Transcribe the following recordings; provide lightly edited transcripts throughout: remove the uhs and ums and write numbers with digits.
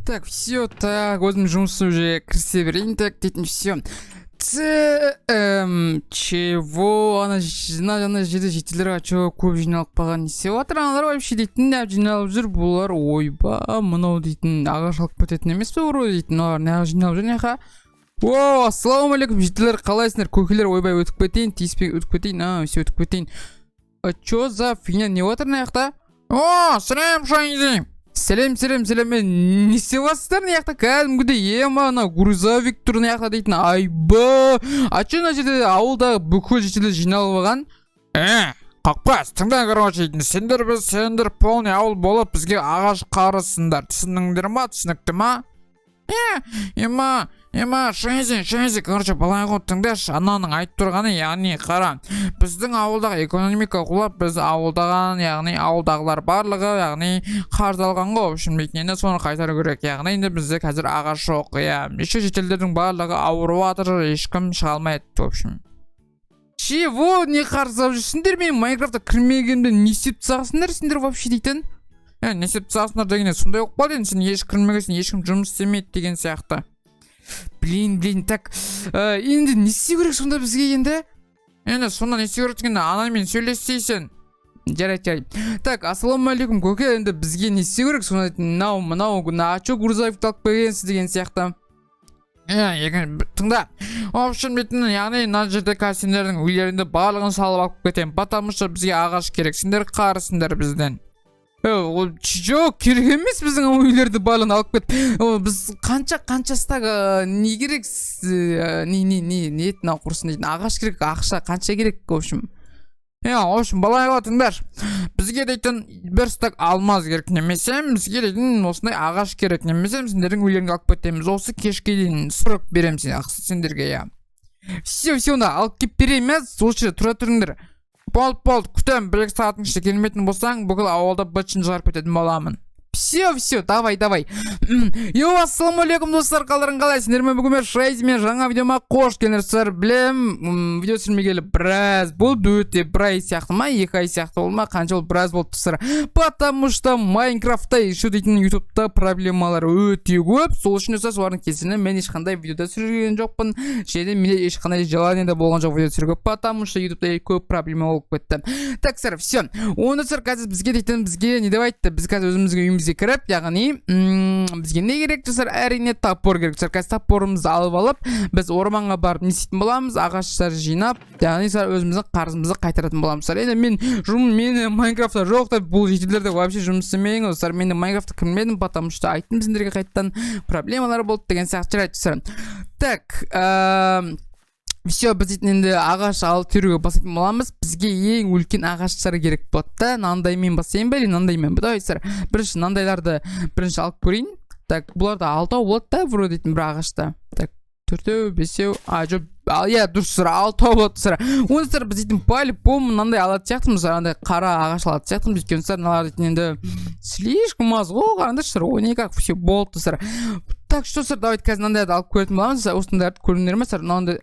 Так, все, так, өзім жұмысым уже кірісе берейін, так, дейтін, все. Чего? Ана жерде жетелер чего көп жиналып қалған не істеп жатыр? Аналар вообще дейтін, дәп жиналып жүр, бұлар ойба, мынау дейтін, ағаш алып кететін емес пе ұры дейтін, олар неғып жиналып жүр, неға? О, ассалаумалейкум, жетелер, қалайсыңдар? Көкелер, ойбай, өтіп кетейін, тиіспей өтіп кетейін, все өтіп кетейін. Чё за фигня, не отыр наяқта? О, сәлем, шайын. Сәлем, не істеп жатсыздар наяқта? Кәдімгідей, ана грузовик тұр наяқта дейтін, айба. Чё мына жерде ауылдағы бүкіл жетелер жиналып алған? Қақпас, тыңда короче, сендер полный ауыл болып бізге ағаш қарысыңдар. Түсініңдер ма? Түсінікті ма? Шайзи, короче, балай ғой, тыңдашы, ананың айтып тұрғаны, яғни қара, біздің ауылдағы экономика құлап, біз ауылдаған, яғни ауылдағылар барлығы, яғни қарыз алған ғой, в общем, енді соны қайтару керек, яғни енді бізде қазір ағаш жоқ, еще шетелдердің барлығы ауырып жатыр, ешкім шыға алмайды, в общем. Чего, не қарыз алып жүрсіңдер? Мен Майнкрафтта кірмегенде не істеп тастағансыңдар сендер вообще дейтін? Не істеп тастағансыңдар дегенде сондай болып қалды, енді сен кірмегенсің, ешкім жұмыс істемейді деген сияқты. Блин, так, енді не істеу керек сонда бізге енді? Енді сонда не істеу керек дегенде анамен сөйлессейсің. Жарайды. Так, ассалаумалейкум, көке, енді бізге не істеу керек сонда? Мынау, чё грузовикті алып келгенсіз деген сияқты. Тыңда, в общем, яғни мына жерде сендердің үйлеріңді барлығын салып алып кетемін, потому что бізге ағаш керек, сендер қарысыңдар бізден. Жоқ, керек емес біздің үйлерді барлығын алып кет. Біз қаншастағы не керек, не етін құрсын дейтін, ағаш керек, ақша қанша керек, в общем. Балайға тыңдар, бізге дейтін бір стак алмаз керек немесе, бізге дейтін осындай ағаш керек немесе, сендердің үйлеріңді алып кетеміз, осы кешке дейін сұрып берем сендерге, Все, алып кеп берем, осы тұра тұрыңдар. Болды, күтем, 1-2 сағаттың ішінде келмейтін болсаң, бүкіл ауылда бытшын шығарып кететін боламын. Все, давай. Ассалаумалейкум достар, қалдарың қалай? Сендер ме бүгін Шайзмен жаңа видеома қош келдіңіздер. Білем, видео түсірмегелі біраз болды, өте бір ай сияқты ма, 2 ай сияқты болды ма, қанша болды, біраз болды достар. Потому что Майнкрафтта еще дейтін ютубта проблемалар өте көп. Сол үшін өсе солардың кесірінен мен ешқандай видеода түсірген жоқпын. Және менде ешқандай желание да болған жоқ видео түсіруге, потому что ютубта көп проблема болып кетті. Так, сэр, все. Оны сэр қазір бізге дейтін, бізге не давайте, біз қазір өзімізге үйімізге кіріп, яғни бізге не керек жасар? Әрине топор керек. Қазір топорымызды алып алып, біз орманға барып не істейтін боламыз? Ағаштар жинап, яғни өзіміздің қарызымызды қайтаратын боламыз. Енді мен Майнкрафтта жоқ та бұл жетелерде вообще жұмыс істемейін. Осылар мен Майнкрафтта кірмедім, потому что айттым сендерге қайттан проблемалар болды деген сияқты жарайды. Так, все, біз енді ағаш алып теруге басатын боламыз. Бізге ең үлкен ағаштар керек болады да. Нандаймен басайын ба, или нандаймен? Бірінші нандайларды бірінші алып көрейін. Так, бұларда 6 болады да, вроде дейтін бір ағашта. Так, 4, 5, дұрыс сыр, 6 болады сыр. Оны сыр біз дейтін по-любому мынандай алады сияқтымыз, андай қара ағаш алады сияқтымыз, өйткені сыр мыналар дейтін енді слишком аз ғой, қараңдаршы сыр, о никак, все болды сыр. Так, что сыр, давайте қазір мынандайды алып көретін боламыз. Осындарды көріңдер ме сыр? Мынандай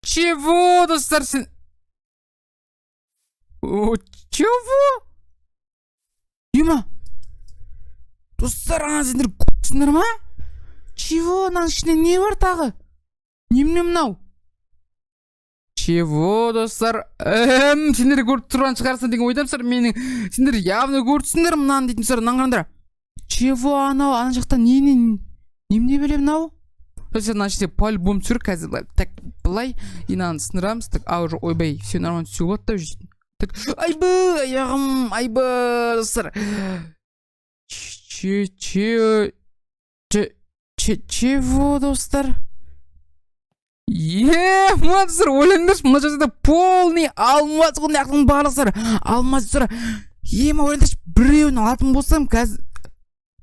Чего, достар, сен? Чего? Ема? Достар, ана сендер көпсіңдер ма? Чего, ананың ішінде не бар тағы? Немене мынау? Чего, достар? Сендер көріп тұрған шығарсын деген ойдам сыр, сендер явно көріпсіңдер мынаны дейтін сыр, мынаны қараңдар. Чего, анау, ана жақта немене білем мынау? Ана ішінде по-любому түсір қазір. Так, былай, инаны сындырамыз. Так, уже ойбай, все нормально түсу болады да жүрсін. Так, айбы, аяғым, айбы, достар. Чего, достар? Мына достар, ойлаңдаршы, мына жерде полный алмаз ғой, наяқтың барлықтар. Алмаз достар. Ойлаңдаршы, біреуін алатын болсам қазір.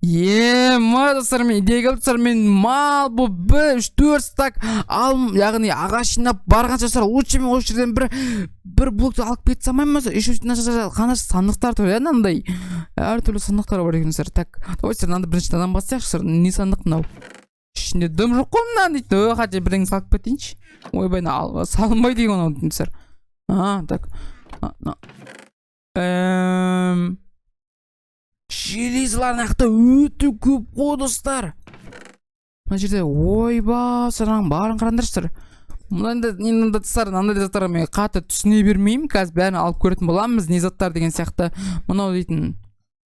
Достар, мен идея қалды, мен мал бұл 3-4 стак яғни ағаш жинап барғанша достар, лучше мен осы жерден бір блокты алып кетіп салмаймын ма? Еще қанша сандықтар тұр, мынандай әртүрлі сандықтар бар екен достар. Так, давайте мынаны біріншіден бастайықшы. Не сандық мынау? Ішінде дым жоқ қой мынаны дейді. Хотя бірдеңе салып кетейінші. Ойбай, салынбай деген оны достар. Так. железалар мына өте көп қой достар. Мына жерде ойбай сараң барын қараңдаршы. Мынандай достар, мынандай заттарға мен қатты түсіне бермеймін. Қазір бәрін алып көретін боламыз. Не заттар деген сияқты. Мынау дейтін.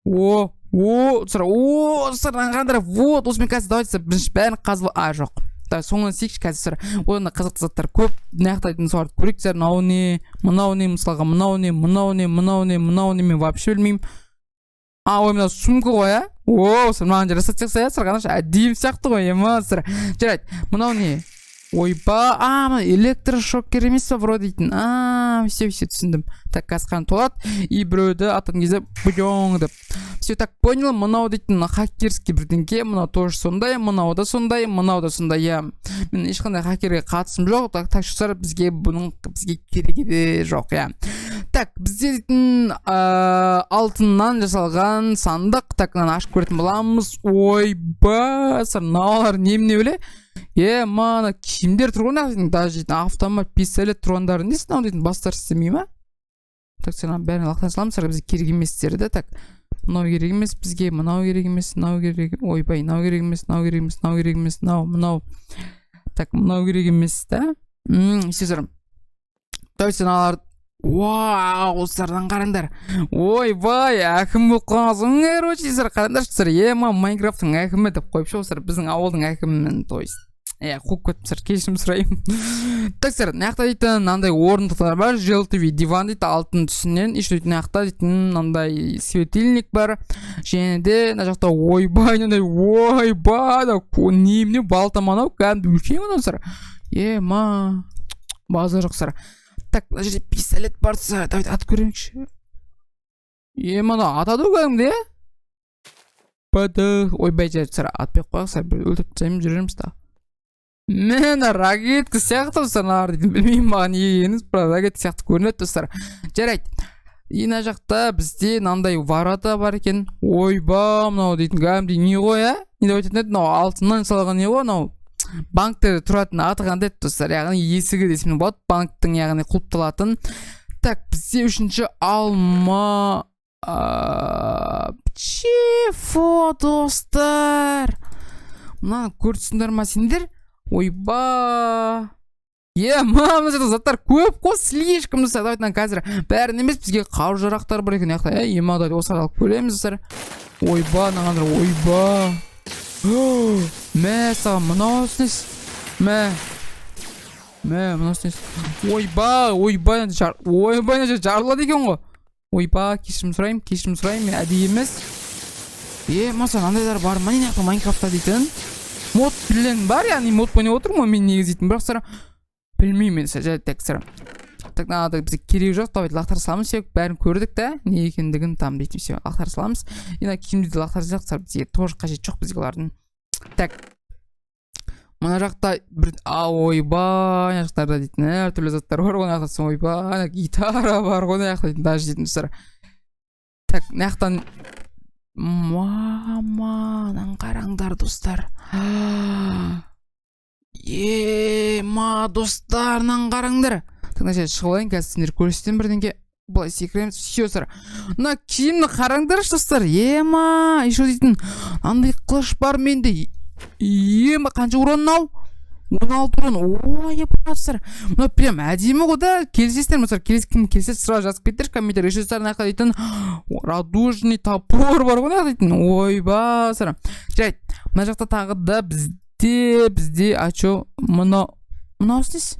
Достар, қараңдар. Вот, осымен қазір давайте бірінші бәрін қазып. Жоқ. Соңынан сүйікші қазір. Онда қызықты заттар көп. Наяқтайтын соларды көрейіксіздер. Мынау не, мысалға мынау не, мен вообще білмеймін. Ой, мынау сумка ғой, а? Мынаған жерде жасатсақ саясыр, қанашы әдейім сияқты ғой, емасыр. Жарайды, мынау не? Ойба, электрошокер емес па, вроде дейтін. Все түсіндім. Так, қазқан толады, и біреуді атын кезде бұйоң деп. Все так понял, мынау дейтін хакерский бірдеңке, мынау тоже сондай, мынау да сондай, Мен ешқандай хакерге қатысым жоқ, так шусар бізге керегі де жоқ, Так, бізде дейтін алтыннан жасалған сандық, так, ашып көретін боламыз. Ойба, мыналар немене біле? Мана киімдер тұрғын даже дейтін автомат, пистолет тұрғандарын несін ау дейтін бастар істемей ма? Так, сен бәрін лақтан саламыз, бізге керек еместерді, так. Мынау керек емес бізге, мынау керек емес, мынау керек, ойбай, мынау керек емес, мынау керек емес, мынау керек емес, мынау. Так, мынау керек емес, да? Сезірім. Тәуісен алар. Осылардан қараңдар. Ойбай, әкім болып қалғансың, короче, қараңдаршысыр. Майнкрафттың әкімі деп қойып шоқсыр, біздің ауылдың әкімімен, то есть. Қуып көттімсір, кешірім сұрайым. Так, сэр, наяқта дейтін, нандай орындықтар бар, желтөбе диван дейді, алтын түсінен, еще дейтін, наяқта дейтін, нандай светильник бар, және де, мына жақта ойбай, немне балтаман ау, кәдімгі үлкен мұнан сыр. База жоқ сыр. Так, мына жерде пистолет бар сыр, давайте ат көремекші. Мына атады кәдімгі, ойбай жайды сыр, атпек қояқ сыр, өлтіріп тәймін жүреміз та. Мен ракетка сияқты сырнар дейтін, білмеймін маған егеніз, ракетка сияқты көрінеді сыр. Жарайды. Ена жақта бізде нандай варата бар екен. Ойба, мынау дейтін, кәдімгі не ғой, не деп айтатын еді, мынау алтыннан салған не ғой, мынау банктерде тұратын аты қандай еді достар, яғни есігі десем болады, банктың яғни құлыпталатын. Так, бізде үшінші алма. Чефо достар. Мынаны көрсіңдер ма сендер? Ойба. Мына жерде заттар көп қой, слишком достар. Давайте қазір бәрін емес, бізге қару жарақтар бар екен. Давайте осы алып көреміз достар. Ойба, нағандар, ойба. Саған мынау үстінес. Мынау үстінес. Ойбай, жарылады екен ғой. Ойба, кешірім сұрайым, мен әдейі емес. Маса, нандайдар бар ма, не Майнкрафтта дейтін? Мод білен бар, яғни мод ойнап отырмын, мен негіз дейтін, бірақ сара білмеймін, жайды так сара. Так, нағады бізге керек жоқ, давайте лақтар саламыз, бәрін көрдік та, не екендігін там дейтін, лақтар саламыз. Ена киімдерді лақтар саламыз, бізге тоже қажет жоқ бізге олардың. Так, мына жақта бір, ойбай, мына жақтарда дейтін, әртүрлі заттар бар, оны жақтасын, ойбай, гитара бар, оны жақтайтын, даже дейтін сара. Так, мына маманан қараңдар достар. Достарынан қараңдар. Тыңда шығылайын, қазір сендер көрсетен бірденге былай секіреміз. Все сыр. Мына киімді қараңдаршы достар. Еще дейтін, андай қылыш бар менде. Қанша урон ау? 16 урон. Достар. Мына прям әдемі ғой да. Келсесіздер, мысар, кім келсе сразу жазып кеттер комментарий. Еще сар наққа дейтін, радужный топор бар ғой наққа дейтін. Ойба сара. Жарайды. Мына жақта тағы да бізде ачо мынау істес.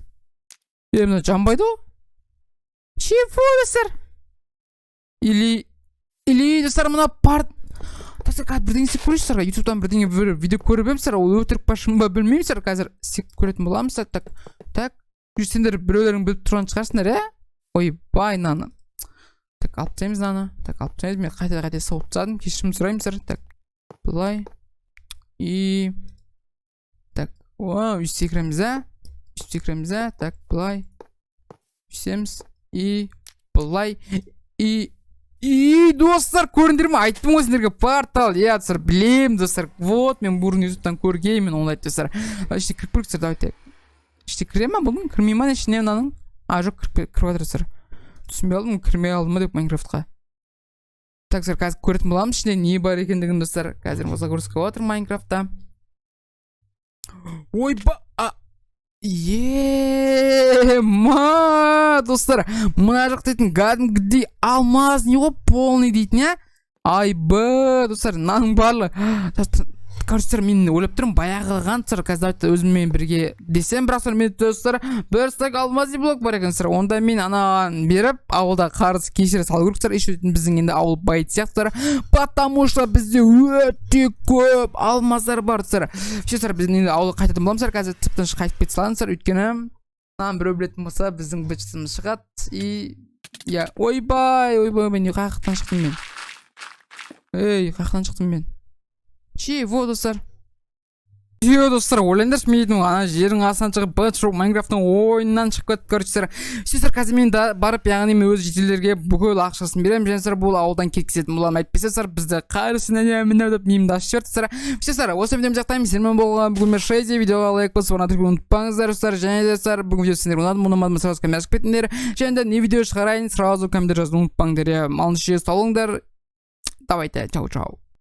Мына жанбайды ғой. Чефо достар. Или достар мына достар қазір бірдеңе істеп көрейсіздер, ютубтан бірдеңе видео көріп емсіздер, ол өтірік па шын ба білмейміздер, қазір істеп көретін боламыздар. Так, сендер біреулерің біліп тұрған шығарсыңдар, ойбай наны. Так, алып тастаймыз наны. Так, алып тастаймыз, мен қайта сауып тастадым, кешірім сұраймыздар. Так, былай. Так, үсте кіреміз, так, былай. Үстеміз, былай. Достар, көріндер ме? Айттым ғой сендерге портал. Достар, білем, достар. Вот, мен бұрын ютубтан көргеймін, оны айтты достар. Іште кіріп көріксіздер, давайте. Іште кіре ма бұның? Кірмей ма ішіне мынаның? Жоқ, кіріп жатыр достар. Түсінбей алдым, кірмей алдым ма деп Майнкрафтқа. Так, достар, қазір көретін боламыз ішінде не бар екендігін, достар. Қазір загрузка отыр Майнкрафтта. Ойба, достар, мына жақ дейтін кәдімгідей алмаз не ғой полный дейтін, айбы, достар, мынаның барлығы. Короче, мен ойлап тұрмын, баяғыған достар, қазір давайте өзіммен бірге десем, бірақ мен достар, бір стак алмаз блок бар екен, достар. Онда мен анаған беріп, ауылда қарыз кешіре салу керек, достар. Еще біздің енді ауыл байт сияқты, потому что бізде өте көп алмаздар бар, достар. Достар, біз енді ауылды қайтатын боламыз, қазір тіптен қайтып кете саламыз, өйткені біреу білетін болса, біздің бітісіміз шығады. И ойбай, мен қаяқтан шықтым мен. Қаяқтан шықтым мен. Чего, достар? Достар, ойлаңдаршы, мен ана жердің астынан шығып бытшоу Майнкрафттың ойыннан шығып кетті, короче. Достар, қазір мен барып, яғни мен өз жителерге бүкіл ақшасын беремін, және достар, бұл ауылдан кеткізетін боламын. Әйтпесе достар, бізді қарысына міне деп миымды ашып жіберді, достар. Достар, осы видеоны жақтаймын. Сіздермен болған бүгін Шейзи, видеоға лайк басып, оны тіркеуді ұмытпаңыздар, достар. Және достар, бүгін видео сіздерге ұнады, ұнамады ма, сразу коммент жазып кетіңдер. Және де не видео шығарайын, сразу комментарий жазуды ұмытпаңдар. Малыншы сау болыңдар. Давайте, чау-чау.